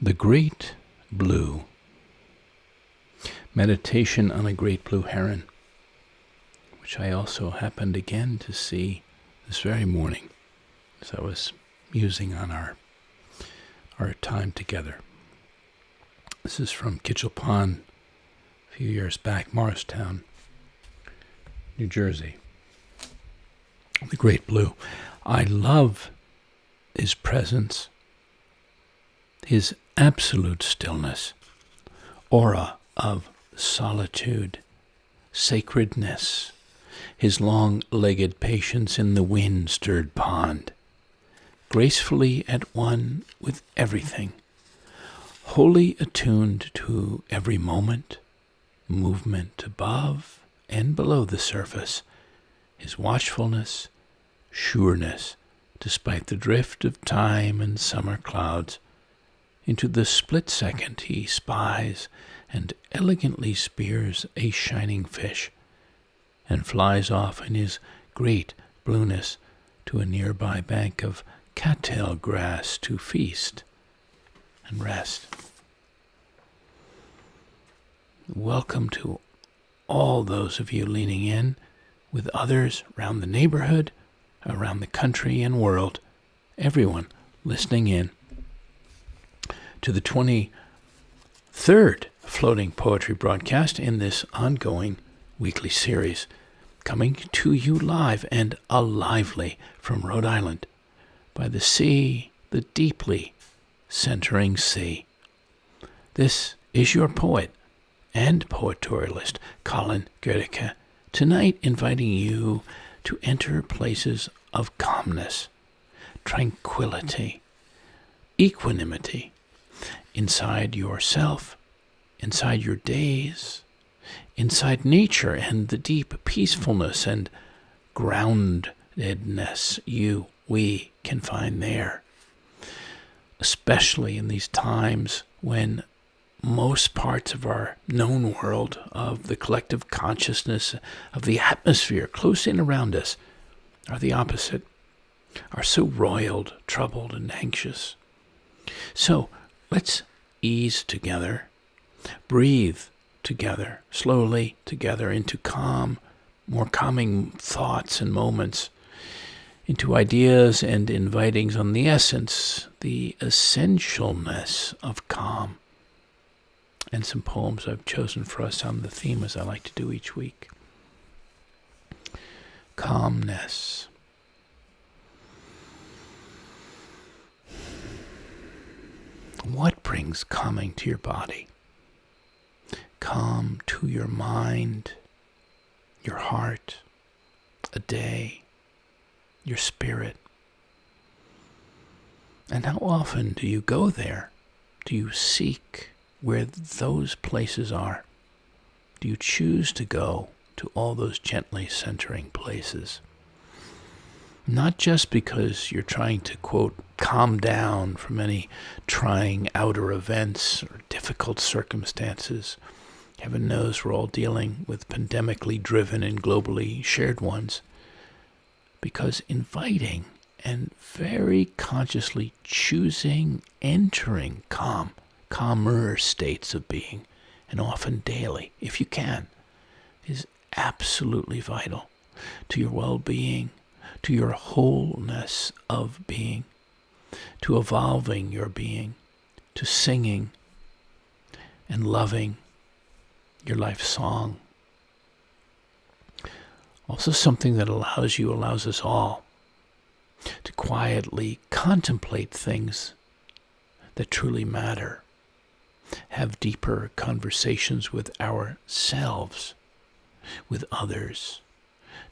The Great Blue. Meditation on a great blue heron, which I also happened again to see this very morning as I was musing on our time together. This is from Kitchell Pond, a few years back, Morristown, New Jersey. The Great Blue. I love his presence, his absolute stillness, aura of solitude, sacredness, his long-legged patience in the wind-stirred pond, gracefully at one with everything, wholly attuned to every moment, movement above and below the surface, his watchfulness, sureness, despite the drift of time and summer clouds. Into the split second he spies and elegantly spears a shining fish, and flies off in his great blueness to a nearby bank of cattail grass to feast and rest. Welcome to all those of you leaning in with others around the neighborhood, around the country and world, everyone listening in to the 23rd floating poetry broadcast in this ongoing weekly series, coming to you live and alively from Rhode Island by the sea, the deeply centering sea. This is your poet and poetorialist Colin Goedecke, tonight inviting you to enter places of calmness, tranquility, equanimity, inside yourself, inside your days, inside nature and the deep peacefulness and groundedness we can find there, especially in these times when most parts of our known world, of the collective consciousness, of the atmosphere close in around us, are the opposite, are so roiled, troubled, and anxious. So let's ease together, breathe together, slowly together into calm, more calming thoughts and moments, into ideas and invitings on the essence, the essentialness of calm, and some poems I've chosen for us on the theme, as I like to do each week. Calmness. What brings calming to your body? Calm to your mind, your heart, a day, your spirit. And how often do you go there? Do you seek where those places are? Do you choose to go to all those gently centering places? Not just because you're trying to, quote, calm down from any trying outer events or difficult circumstances. Heaven knows we're all dealing with pandemically driven and globally shared ones. Because inviting and very consciously choosing entering calmer states of being, and often daily, if you can, is absolutely vital to your well-being, to your wholeness of being, to evolving your being, to singing and loving your life song. Also something that allows us all to quietly contemplate things that truly matter, have deeper conversations with ourselves, with others,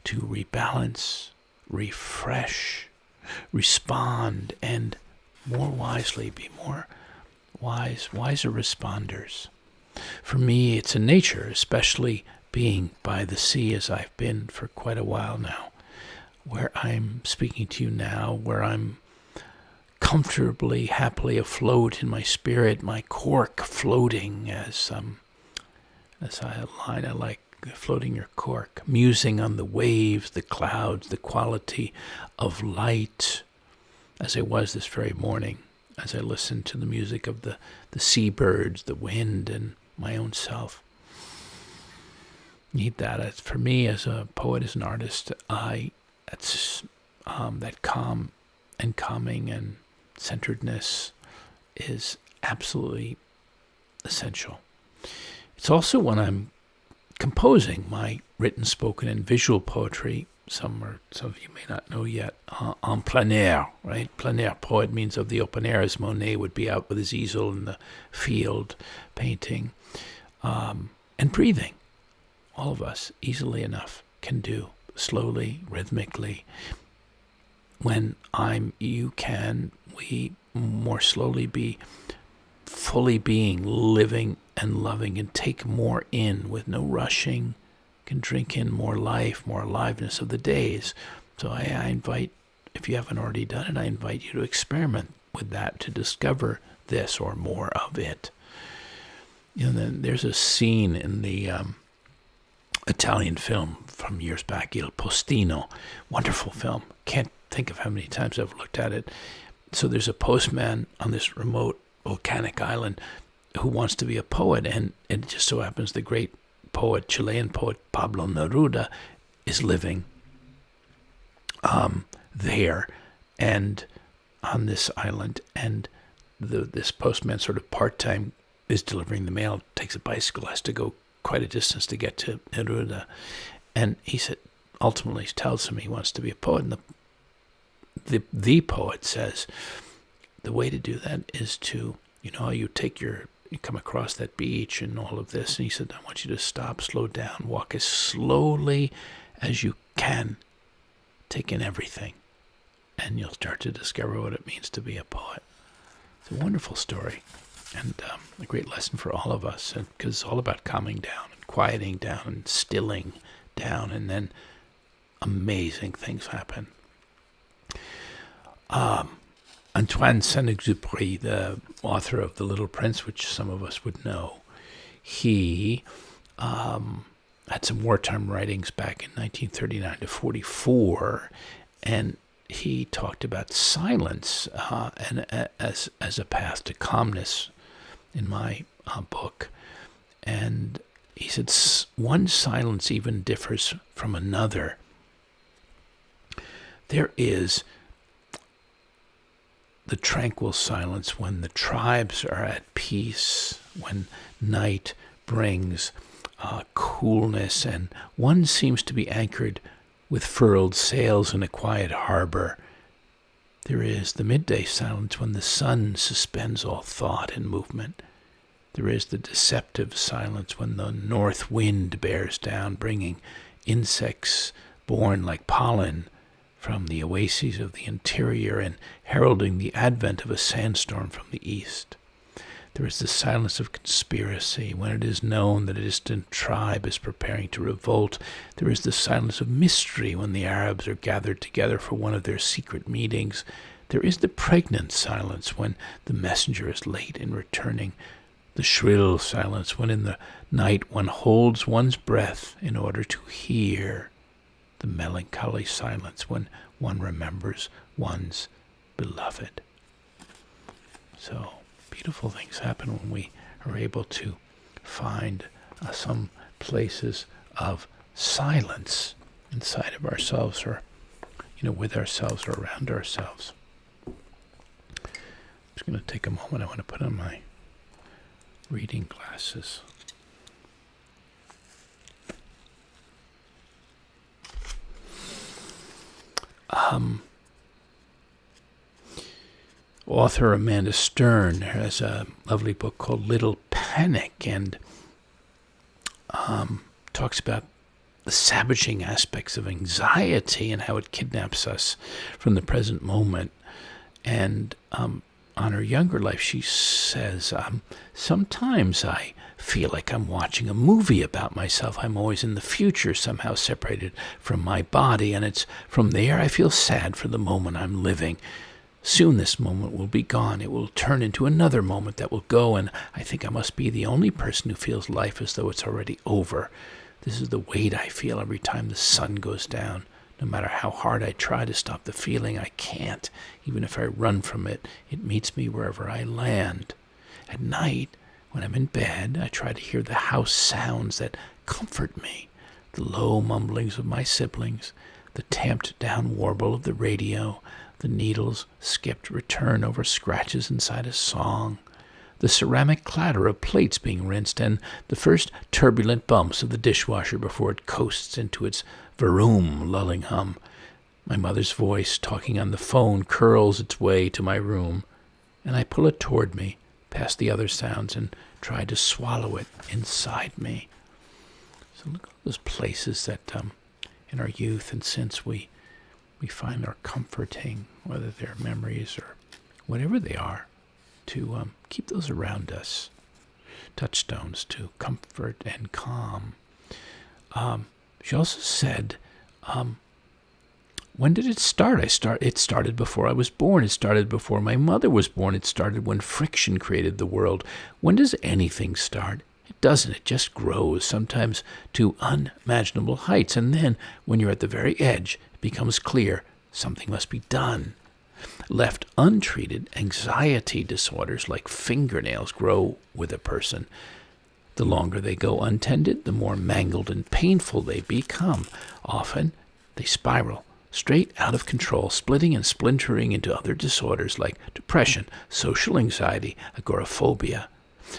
to rebalance, refresh, respond, and more wisely be more wiser responders. For me, it's a nature, especially being by the sea as I've been for quite a while now, where I'm speaking to you now, where I'm comfortably, happily afloat in my spirit, my cork floating as I like floating your cork, musing on the waves, the clouds, the quality of light, as I was this very morning as I listen to the music of the seabirds, the wind, and my own self. Need that. For me, as a poet, as an artist, that's that calm and calming and centeredness is absolutely essential. It's also when I'm composing my written, spoken, and visual poetry. Some of you may not know yet. En plein air, right? Plein air poet means of the open air, as Monet would be out with his easel in the field, painting, and breathing. All of us, easily enough, can do, slowly, rhythmically. When we more slowly be fully being, living and loving, and take more in with no rushing, can drink in more life, more aliveness of the days. So I invite, if you haven't already done it, I invite you to experiment with that, to discover this or more of it. Then there's a scene in the Italian film from years back, Il Postino, wonderful film. Can't think of how many times I've looked at it. So there's a postman on this remote volcanic island who wants to be a poet, and it just so happens the great Chilean poet Pablo Neruda is living there and on this island, and this postman sort of part-time is delivering the mail, takes a bicycle, has to go quite a distance to get to Neruda, and he said, ultimately tells him he wants to be a poet, and the poet says the way to do that is to, you come across that beach and all of this, and he said, I want you to stop, slow down, walk as slowly as you can, take in everything, and you'll start to discover what it means to be a poet. It's a wonderful story, and a great lesson for all of us, because it's all about calming down and quieting down and stilling down, and then amazing things happen. Antoine Saint-Exupéry, the author of The Little Prince, which some of us would know, he had some wartime writings back in 1939 to 44, and he talked about silence and as a path to calmness in my book. And he said one silence even differs from another. There is the tranquil silence when the tribes are at peace, when night brings coolness, and one seems to be anchored with furled sails in a quiet harbor. There is the midday silence when the sun suspends all thought and movement. There is the deceptive silence when the north wind bears down, bringing insects born like pollen from the oases of the interior and heralding the advent of a sandstorm from the east. There is the silence of conspiracy when it is known that a distant tribe is preparing to revolt. There is the silence of mystery when the Arabs are gathered together for one of their secret meetings. There is the pregnant silence when the messenger is late in returning. The shrill silence when in the night one holds one's breath in order to hear. The melancholy silence when one remembers one's beloved. So beautiful things happen when we are able to find some places of silence inside of ourselves, or with ourselves or around ourselves. I'm just going to take a moment. I want to put on my reading glasses. Author Amanda Stern has a lovely book called Little Panic, and talks about the savaging aspects of anxiety and how it kidnaps us from the present moment. And on her younger life, she says, sometimes I feel like I'm watching a movie about myself. I'm always in the future, somehow separated from my body, and it's from there I feel sad for the moment I'm living. Soon this moment will be gone. It will turn into another moment that will go, and I think I must be the only person who feels life as though it's already over. This is the weight I feel every time the sun goes down. No matter how hard I try to stop the feeling, I can't. Even if I run from it, it meets me wherever I land. At night, when I'm in bed, I try to hear the house sounds that comfort me. The low mumblings of my siblings, the tamped-down warble of the radio, the needle's skipped return over scratches inside a song, the ceramic clatter of plates being rinsed, and the first turbulent bumps of the dishwasher before it coasts into its vroom lulling hum. My mother's voice, talking on the phone, curls its way to my room, and I pull it toward me, past the other sounds, and try to swallow it inside me. So look at those places that in our youth and since we find are comforting, whether they're memories or whatever they are, to keep those around us. Touchstones to comfort and calm. She also said, when did it start? It started before I was born. It started before my mother was born. It started when friction created the world. When does anything start? It doesn't. It just grows, sometimes to unimaginable heights. And then, when you're at the very edge, it becomes clear something must be done. Left untreated, anxiety disorders like fingernails grow with a person. The longer they go untended, the more mangled and painful they become. Often, they spiral straight out of control, splitting and splintering into other disorders like depression, social anxiety, agoraphobia.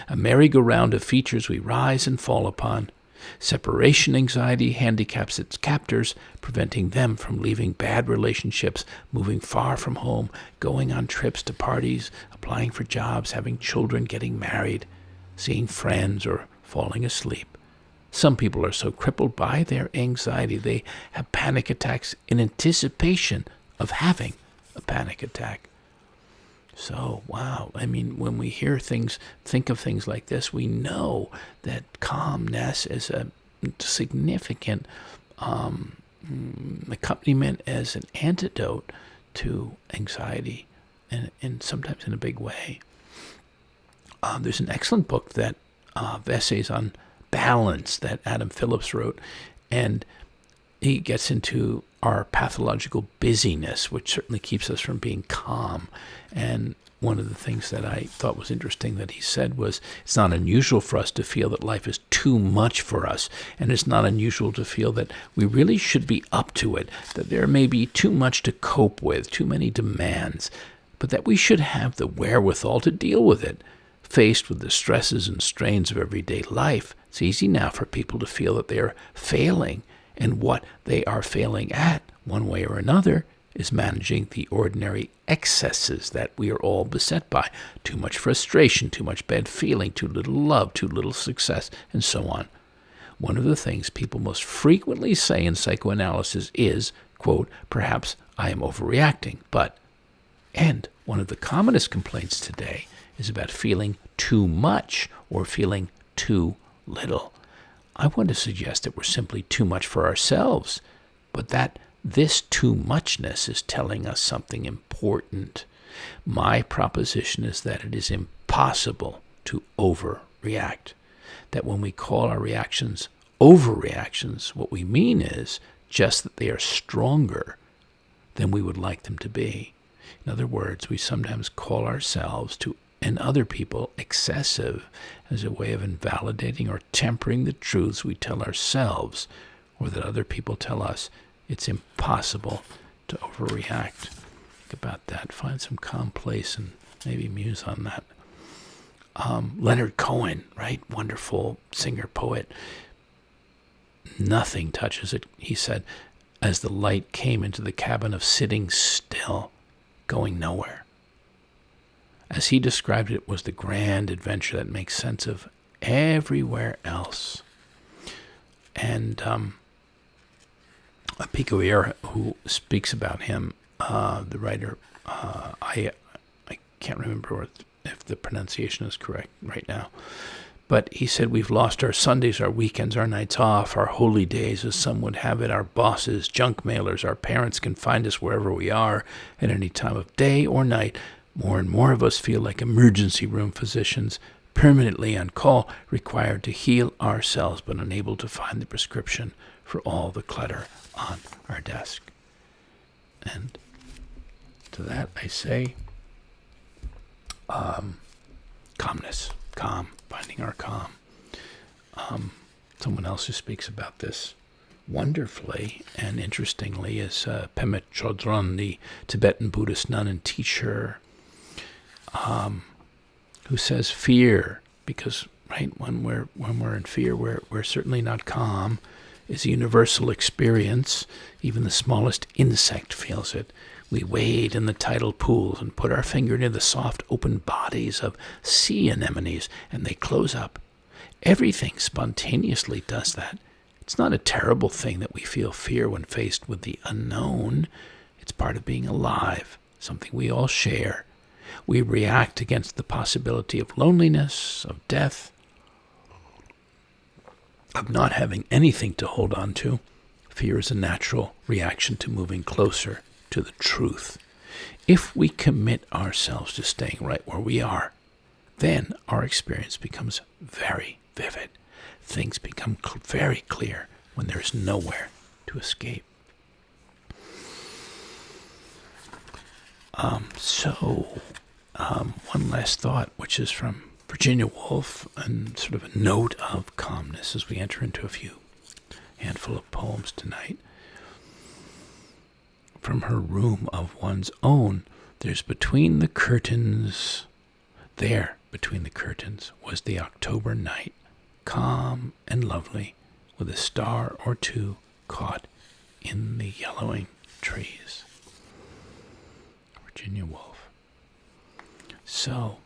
A merry-go-round of features we rise and fall upon. Separation anxiety handicaps its captors, preventing them from leaving bad relationships, moving far from home, going on trips to parties, applying for jobs, having children, getting married, seeing friends, or falling asleep. Some people are so crippled by their anxiety they have panic attacks in anticipation of having a panic attack. So, wow, I mean, when we hear things, think of things like this, we know that calmness is a significant accompaniment as an antidote to anxiety, and sometimes in a big way. There's an excellent book that of essays on balance that Adam Phillips wrote, and he gets into our pathological busyness, which certainly keeps us from being calm. And one of the things that I thought was interesting that he said was, it's not unusual for us to feel that life is too much for us, and it's not unusual to feel that we really should be up to it, that there may be too much to cope with, too many demands, but that we should have the wherewithal to deal with it. Faced with the stresses and strains of everyday life, it's easy now for people to feel that they are failing, and what they are failing at, one way or another, is managing the ordinary excesses that we are all beset by. Too much frustration, too much bad feeling, too little love, too little success, and so on. One of the things people most frequently say in psychoanalysis is, quote, perhaps I am overreacting, but, and one of the commonest complaints today is about feeling too much or feeling too little. I want to suggest that we're simply too much for ourselves, but that this too muchness is telling us something important. My proposition is that it is impossible to overreact. That when we call our reactions overreactions, what we mean is just that they are stronger than we would like them to be. In other words, we sometimes call ourselves to and other people excessive as a way of invalidating or tempering the truths we tell ourselves or that other people tell us. It's impossible to overreact. Think about that. Find some calm place and maybe muse on that. Leonard Cohen, right? Wonderful singer, poet. Nothing touches it, he said, as the light came into the cabin of sitting still, going nowhere. As he described it, was the grand adventure that makes sense of everywhere else. And Picoier, who speaks about him, the writer, I can't remember if the pronunciation is correct right now, but he said, we've lost our Sundays, our weekends, our nights off, our holy days, as some would have it, our bosses, junk mailers, our parents can find us wherever we are at any time of day or night. More and more of us feel like emergency room physicians, permanently on call, required to heal ourselves, but unable to find the prescription for all the clutter on our desk. And to that I say, calmness, finding our calm. Someone else who speaks about this wonderfully and interestingly is Pemet Chodron, the Tibetan Buddhist nun and teacher, who says fear, because when we're in fear, we're certainly not calm, is a universal experience. Even the smallest insect feels it. We wade in the tidal pools and put our finger near the soft open bodies of sea anemones, and they close up. Everything spontaneously does that. It's not a terrible thing that we feel fear when faced with the unknown. It's part of being alive, something we all share. We react against the possibility of loneliness, of death, of not having anything to hold on to. Fear is a natural reaction to moving closer to the truth. If we commit ourselves to staying right where we are, then our experience becomes very vivid. Things become very clear when there's nowhere to escape. One last thought, which is from Virginia Woolf, and sort of a note of calmness as we enter into a handful of poems tonight. From her room of one's own, between the curtains was the October night, calm and lovely, with a star or two caught in the yellowing trees. Virginia Woolf. So,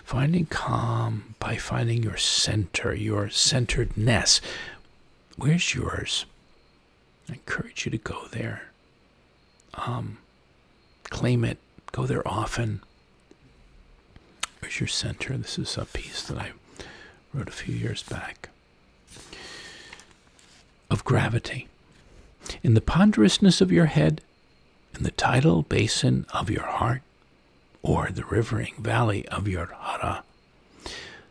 finding calm by finding your center, your centeredness. Where's yours? I encourage you to go there. Claim it. Go there often. Where's your center? This is a piece that I wrote a few years back. Of gravity. In the ponderousness of your head, in the tidal basin of your heart, or the rivering valley of your hara.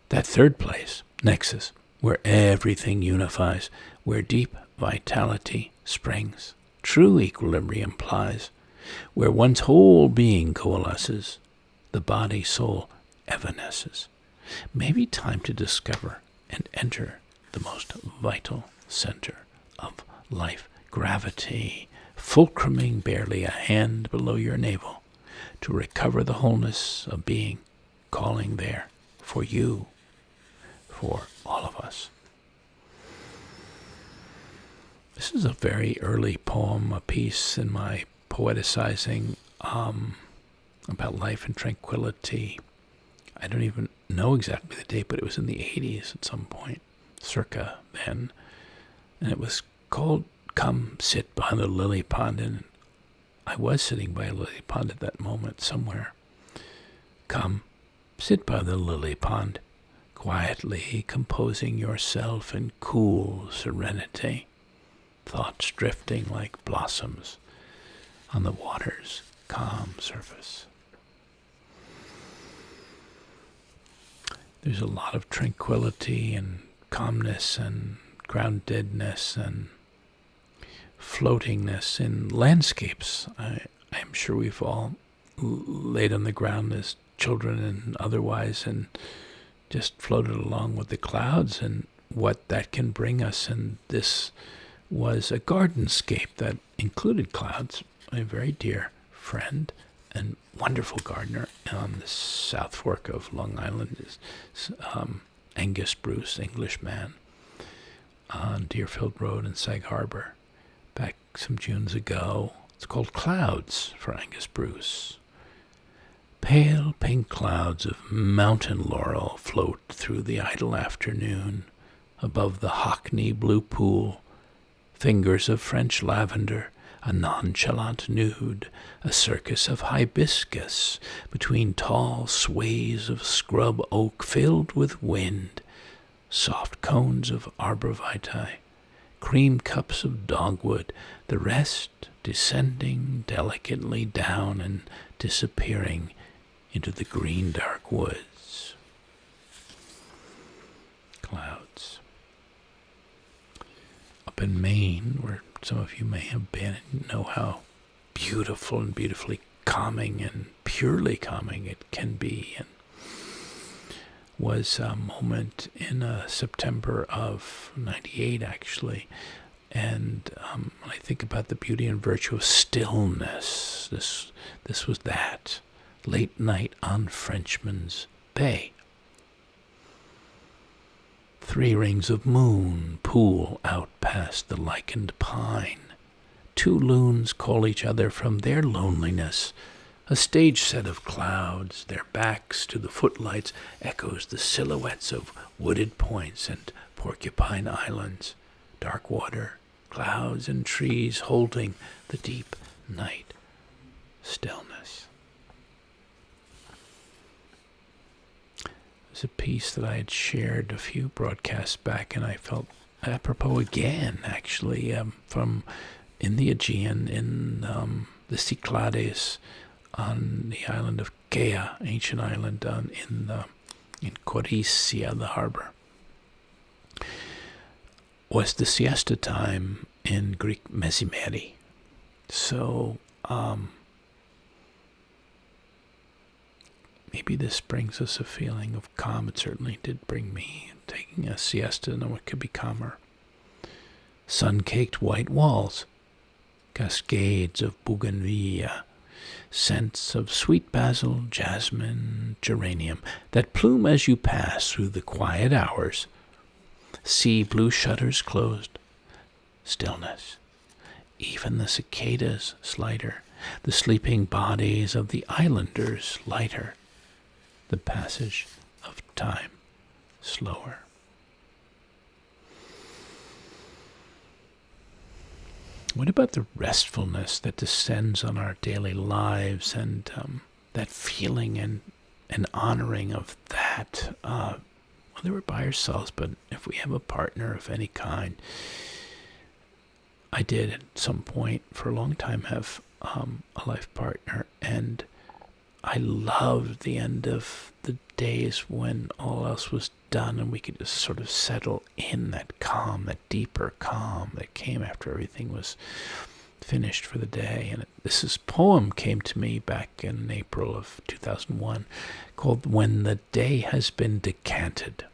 That third place, nexus, where everything unifies, where deep vitality springs, true equilibrium plies, where one's whole being coalesces, the body-soul evanesces. Maybe time to discover and enter the most vital center of life, gravity, fulcruming barely a hand below your navel, to recover the wholeness of being, calling there for you, for all of us. This is a very early poem, a piece in my poeticizing about life and tranquility. I don't even know exactly the date, but it was in the 80s at some point, circa then. And it was called Come Sit by the Lily Pond. And I was sitting by a lily pond at that moment somewhere. Come, sit by the lily pond, quietly composing yourself in cool serenity, thoughts drifting like blossoms on the water's calm surface. There's a lot of tranquility and calmness and groundedness and floatingness in landscapes. I'm sure we've all laid on the ground as children and otherwise and just floated along with the clouds and what that can bring us. And this was a gardenscape that included clouds. A very dear friend and wonderful gardener on the South Fork of Long Island is Angus Bruce, Englishman, on Deerfield Road in Sag Harbor. Back some Junes ago. It's called Clouds for Angus Bruce. Pale pink clouds of mountain laurel float through the idle afternoon above the Hockney blue pool. Fingers of French lavender, a nonchalant nude, a circus of hibiscus between tall sways of scrub oak filled with wind, soft cones of arborvitae, cream cups of dogwood, the rest descending delicately down and disappearing into the green dark woods. Clouds. Up in Maine, where some of you may have been and know how beautiful and beautifully calming and purely calming it can be. And was a moment in September of '98, actually. And I think about the beauty and virtue of stillness. This was that. Late night on Frenchman's Bay. 3 rings of moon pool out past the lichened pine. 2 loons call each other from their loneliness. A stage set of clouds, their backs to the footlights, echoes the silhouettes of wooded points and porcupine islands. Dark water, clouds and trees holding the deep night stillness. It was a piece that I had shared a few broadcasts back, and I felt apropos again, actually, from in the Aegean, in the Cyclades, on the island of Kea, ancient island in Corycia, the harbor. Was the siesta time in Greek mesimeri. So maybe this brings us a feeling of calm. It certainly did bring me. Taking a siesta, no one could be calmer. Sun-caked white walls, cascades of bougainvillea, scents of sweet basil, jasmine, geranium that plume as you pass through the quiet hours. Sea blue shutters closed. Stillness. Even the cicadas slighter. The sleeping bodies of the islanders lighter. The passage of time slower. What about the restfulness that descends on our daily lives, and that feeling and honoring of that? Whether we're by ourselves, but if we have a partner of any kind. I did at some point for a long time have a life partner, and I loved the end of the days when all else was done and we could just sort of settle in that calm, that deeper calm that came after everything was finished for the day. And this poem came to me back in April of 2001 called When the Day Has Been Decanted.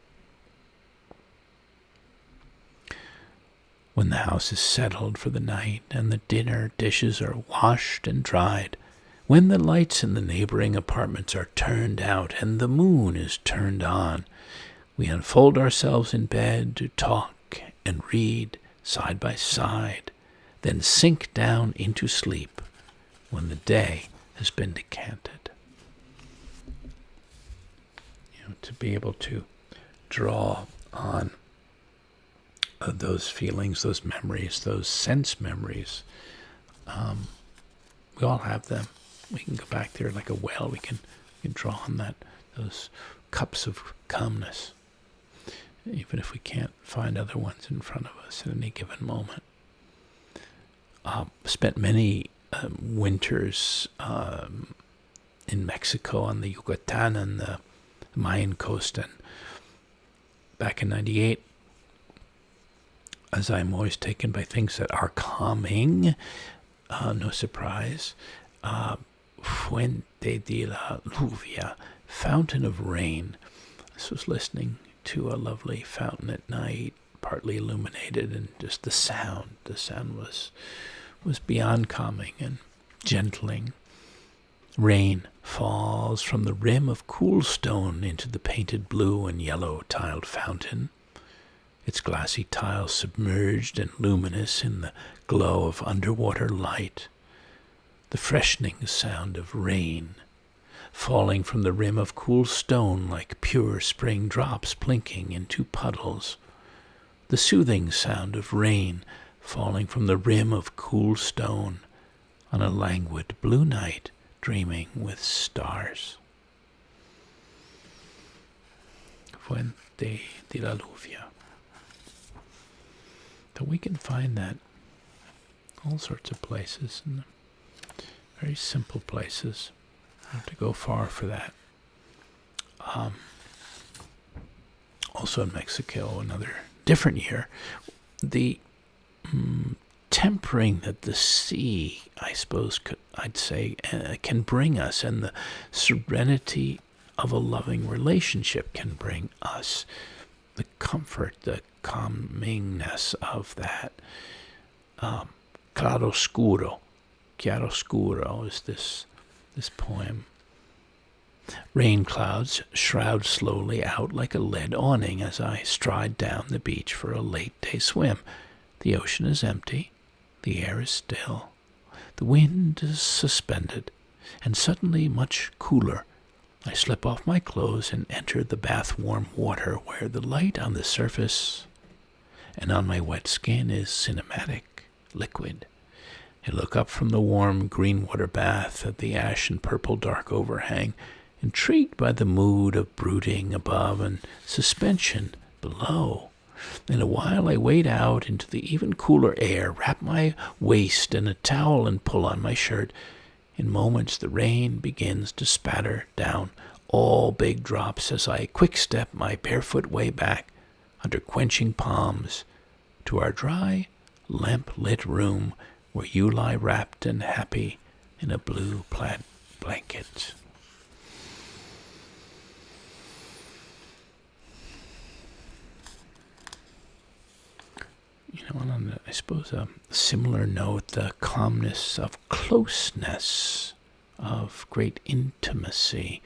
When the house is settled for the night and the dinner dishes are washed and dried, when the lights in the neighboring apartments are turned out and the moon is turned on, we unfold ourselves in bed to talk and read side by side, then sink down into sleep when the day has been decanted. To be able to draw on those feelings, those memories, those sense memories. We all have them. We can go back there like a well. We can draw on those cups of calmness, even if we can't find other ones in front of us at any given moment. Spent many winters in Mexico on the Yucatan and the Mayan coast, and back in '98, as I'm always taken by things that are calming, no surprise, Fuente de la Lluvia, Fountain of Rain. This was listening to a lovely fountain at night, partly illuminated, and just the sound was beyond calming and gentling. Rain falls from the rim of cool stone into the painted blue and yellow tiled fountain, its glassy tiles submerged and luminous in the glow of underwater light. The freshening sound of rain falling from the rim of cool stone like pure spring drops plinking into puddles. The soothing sound of rain falling from the rim of cool stone on a languid blue night dreaming with stars. Fuente de la Lluvia. So we can find that all sorts of places, and very simple places. You don't have to go far for that. Also in Mexico, another different year, the tempering that the sea, I suppose, I'd say, can bring us, and the serenity of a loving relationship can bring us, the comfort, the calmingness of that. Chiaroscuro is this poem. Rain clouds shroud slowly out like a lead awning as I stride down the beach for a late day swim. The ocean is empty, the air is still, the wind is suspended, and suddenly much cooler. I slip off my clothes and enter the bath-warm water where the light on the surface and on my wet skin is cinematic, liquid. I look up from the warm green water bath at the ash and purple dark overhang, intrigued by the mood of brooding above and suspension below. In a while I wade out into the even cooler air, wrap my waist in a towel and pull on my shirt. In moments the rain begins to spatter down, all big drops as I quick-step my barefoot way back under quenching palms to our dry, lamp-lit room where you lie wrapped and happy in a blue plaid blanket. On I suppose a similar note, the calmness of closeness, of great intimacy.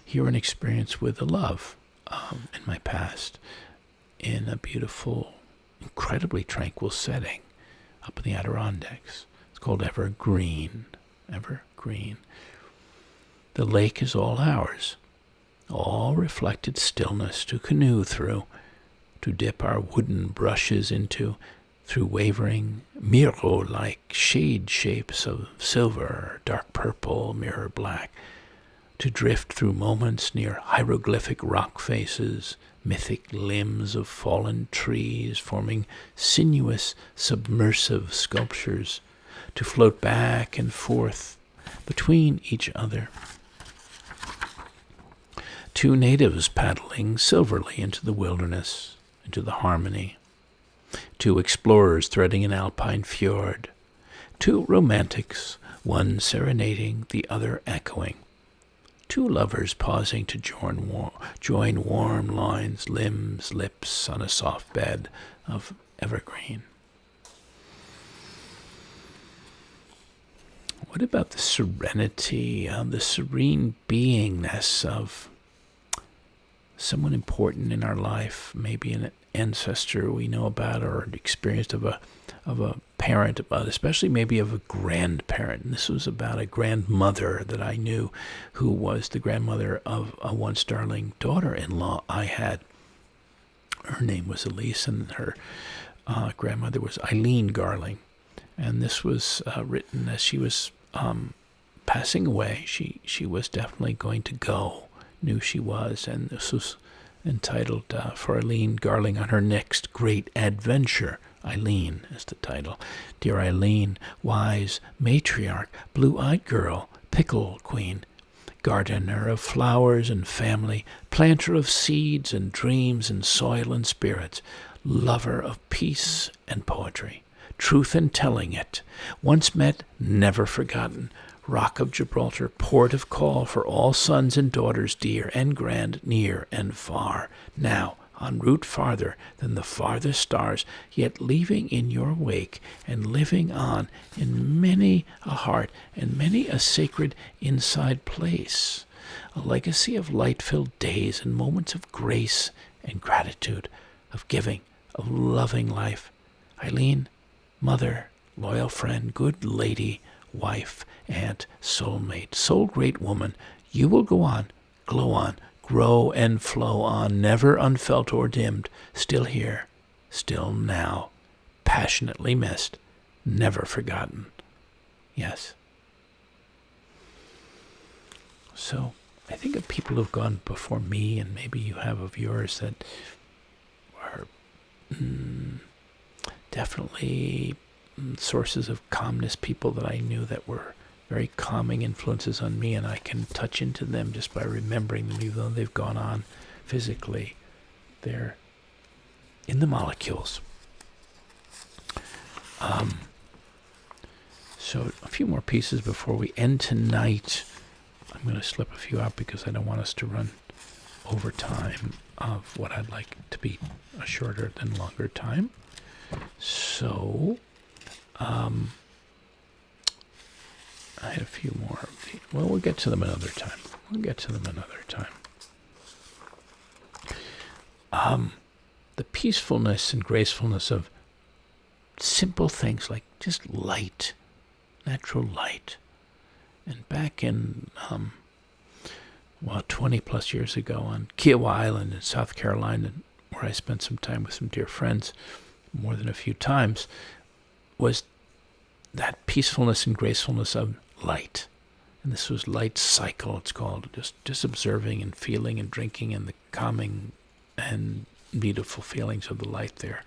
Here an experience with a love in my past in a beautiful, incredibly tranquil setting up in the Adirondacks. It's called Evergreen. Evergreen. The lake is all ours, all reflected stillness to canoe through, to dip our wooden brushes into, through wavering mirror-like shade shapes of silver, dark purple, mirror black, to drift through moments near hieroglyphic rock faces, mythic limbs of fallen trees forming sinuous, submersive sculptures, to float back and forth between each other. Two natives paddling silverly into the wilderness, into the harmony. Two explorers threading an alpine fjord. Two romantics, one serenading, the other echoing. Two lovers pausing to join warm lines, limbs, lips on a soft bed of evergreen. What about the serenity, the serene beingness of someone important in our life, maybe an ancestor we know about or experienced of a parent, but especially maybe of a grandparent. And this was about a grandmother that I knew who was the grandmother of a once darling daughter-in-law I had. Her name was Elise, and her grandmother was Eileen Garling. And this was written as she was passing away. She was definitely going to go, knew she was, and this was entitled for Eileen Garling on her next great adventure. Eileen is the title. Dear Eileen, wise matriarch, blue-eyed girl, pickle queen, gardener of flowers and family, planter of seeds and dreams and soil and spirits, lover of peace and poetry, truth in telling it, once met, never forgotten, Rock of Gibraltar, port of call for all sons and daughters dear and grand, near and far, now en route farther than the farthest stars, yet leaving in your wake and living on in many a heart and many a sacred inside place, a legacy of light-filled days and moments of grace and gratitude, of giving, of loving life. Eileen, mother, loyal friend, good lady, wife, aunt, soulmate, soul great woman, you will go on, glow on, grow and flow on, never unfelt or dimmed, still here, still now, passionately missed, never forgotten. Yes. So I think of people who've gone before me, and maybe you have of yours, that are definitely sources of calmness, people that I knew that were very calming influences on me, and I can touch into them just by remembering them, even though they've gone on physically. They're in the molecules. So a few more pieces before we end tonight. I'm going to slip a few out because I don't want us to run over time of what I'd like to be a shorter than longer time. So I had a few more of these. Well, we'll get to them another time. The peacefulness and gracefulness of simple things like just light, natural light. And back in, 20 plus years ago on Kiowa Island in South Carolina, where I spent some time with some dear friends, more than a few times, was that peacefulness and gracefulness of light. And this was light cycle, it's called, just observing and feeling and drinking and the calming and beautiful feelings of the light there.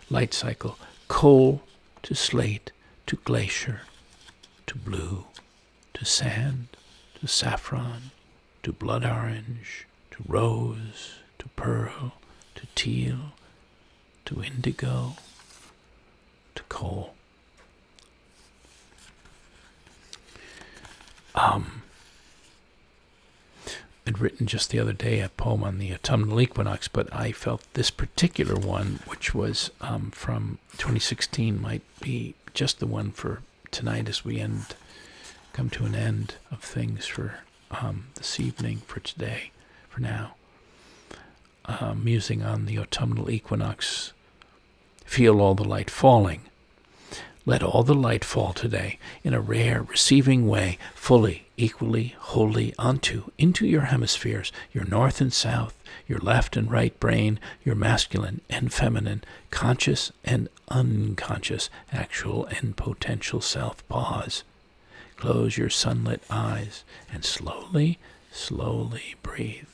Light cycle, coal to slate to glacier to blue to sand to saffron to blood orange to rose to pearl to teal to indigo to coal. I'd written just the other day a poem on the autumnal equinox, but I felt this particular one, which was from 2016, might be just the one for tonight as we come to an end of things for this evening, for today, for now. Musing on the autumnal equinox, feel all the light falling. Let all the light fall today in a rare, receiving way, fully, equally, wholly, into your hemispheres, your north and south, your left and right brain, your masculine and feminine, conscious and unconscious, actual and potential self. Pause. Close your sunlit eyes and slowly, slowly breathe.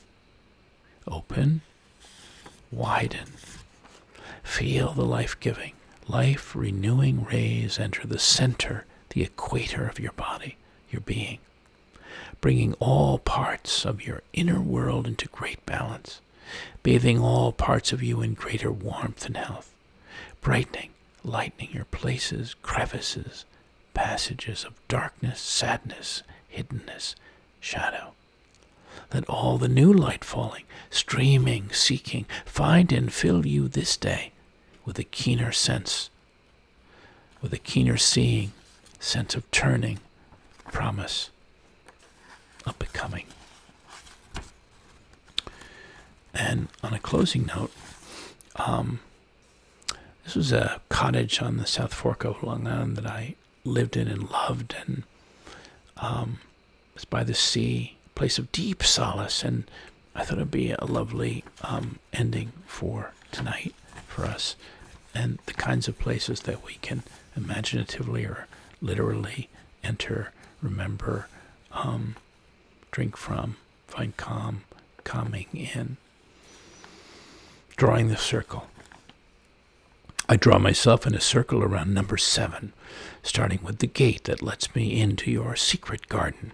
Open, widen. Feel the life-giving, life-renewing rays enter the center, the equator of your body, your being, bringing all parts of your inner world into great balance, bathing all parts of you in greater warmth and health, brightening, lightening your places, crevices, passages of darkness, sadness, hiddenness, shadow. Let all the new light falling, streaming, seeking, find and fill you this day with a keener sense, with a keener seeing, sense of turning, promise of becoming. And on a closing note, this was a cottage on the South Fork of Long Island that I lived in and loved, and it's by the sea, a place of deep solace, and I thought it'd be a lovely ending for tonight for us, and the kinds of places that we can imaginatively or literally enter, remember, drink from, find calming in. Drawing the circle. I draw myself in a circle around number 7, starting with the gate that lets me into your secret garden,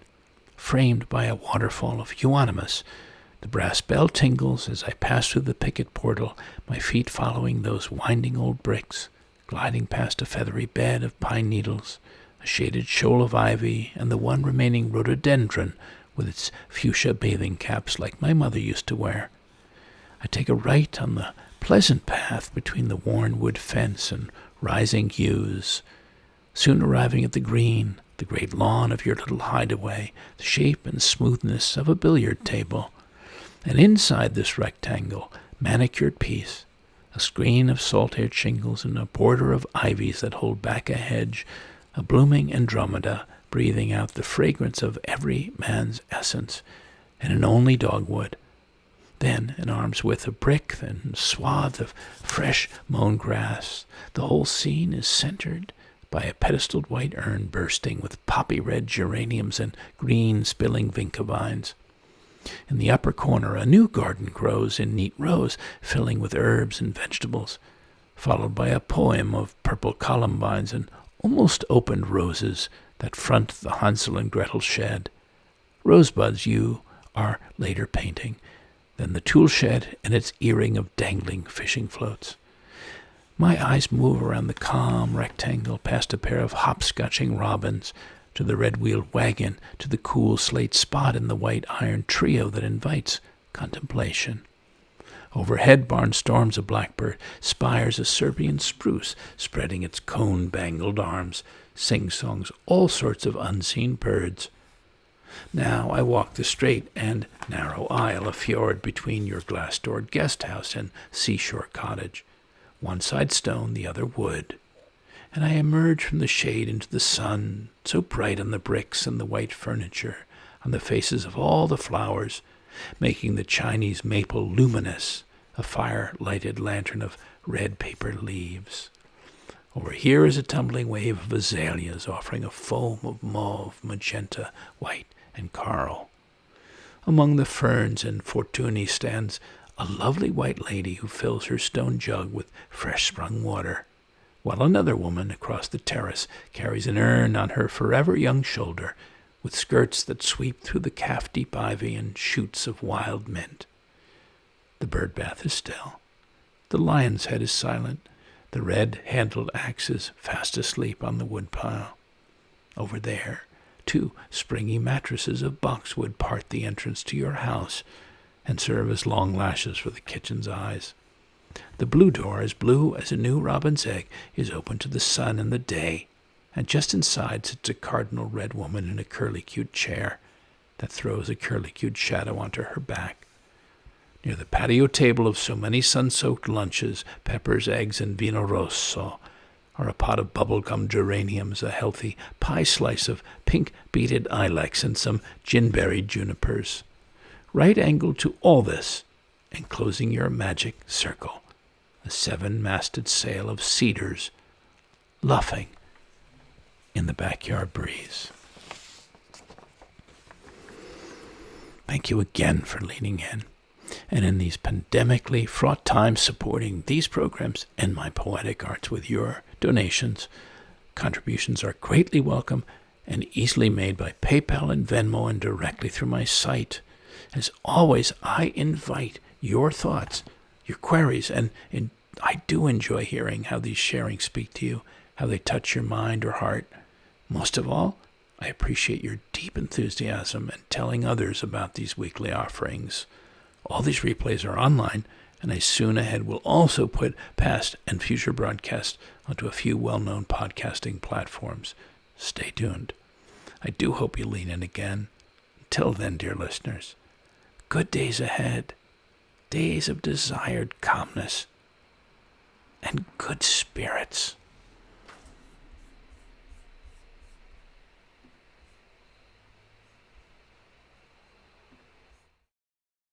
framed by a waterfall of euonymus. The brass bell tingles as I pass through the picket portal, my feet following those winding old bricks, gliding past a feathery bed of pine needles, a shaded shoal of ivy, and the one remaining rhododendron with its fuchsia bathing caps like my mother used to wear. I take a right on the pleasant path between the worn wood fence and rising yews, soon arriving at the green, the great lawn of your little hideaway, the shape and smoothness of a billiard table. And inside this rectangle, manicured piece, a screen of salt-aired shingles and a border of ivies that hold back a hedge, a blooming Andromeda breathing out the fragrance of every man's essence, and an only dogwood. Then an arm's width of brick, then swath of fresh mown grass. The whole scene is centered by a pedestaled white urn bursting with poppy-red geraniums and green spilling vinca vines. In the upper corner, a new garden grows in neat rows, filling with herbs and vegetables, followed by a poem of purple columbines and almost opened roses that front the Hansel and Gretel shed. Rosebuds you are later painting, then the tool shed and its earring of dangling fishing floats. My eyes move around the calm rectangle, past a pair of hopscotching robins, to the red-wheeled wagon, to the cool slate spot in the white iron trio that invites contemplation. Overhead barnstorms a blackbird, spires a Serbian spruce, spreading its cone-bangled arms, sing-songs all sorts of unseen birds. Now I walk the straight and narrow aisle, a fjord between your glass-doored guest house and seashore cottage. One side stone, the other wood. And I emerge from the shade into the sun, so bright on the bricks and the white furniture, on the faces of all the flowers, making the Chinese maple luminous, a fire-lighted lantern of red paper leaves. Over here is a tumbling wave of azaleas, offering a foam of mauve, magenta, white, and coral. Among the ferns and fortuny stands a lovely white lady who fills her stone jug with fresh-sprung water, while another woman across the terrace carries an urn on her forever young shoulder, with skirts that sweep through the calf-deep ivy and shoots of wild mint. The bird bath is still. The lion's head is silent. The red-handled axe is fast asleep on the woodpile. Over there, 2 springy mattresses of boxwood part the entrance to your house and serve as long lashes for the kitchen's eyes. The blue door, as blue as a new robin's egg, is open to the sun and the day, and just inside sits a cardinal red woman in a curly-cued chair that throws a curly-cued shadow onto her back. Near the patio table of so many sun-soaked lunches, peppers, eggs, and vino rosso, are a pot of bubblegum geraniums, a healthy pie slice of pink-beaded ilex, and some gin-berried junipers. Right angled to all this, enclosing your magic circle, a 7-masted sail of cedars luffing in the backyard breeze. Thank you again for leaning in, and in these pandemically fraught times supporting these programs and my poetic arts with your donations. Contributions are greatly welcome and easily made by PayPal and Venmo and directly through my site. As always, I invite your thoughts, your queries, and I do enjoy hearing how these sharings speak to you, how they touch your mind or heart. Most of all, I appreciate your deep enthusiasm and telling others about these weekly offerings. All these replays are online, and I soon ahead will also put past and future broadcasts onto a few well-known podcasting platforms. Stay tuned. I do hope you lean in again. Until then, dear listeners, good days ahead, days of desired calmness and good spirits.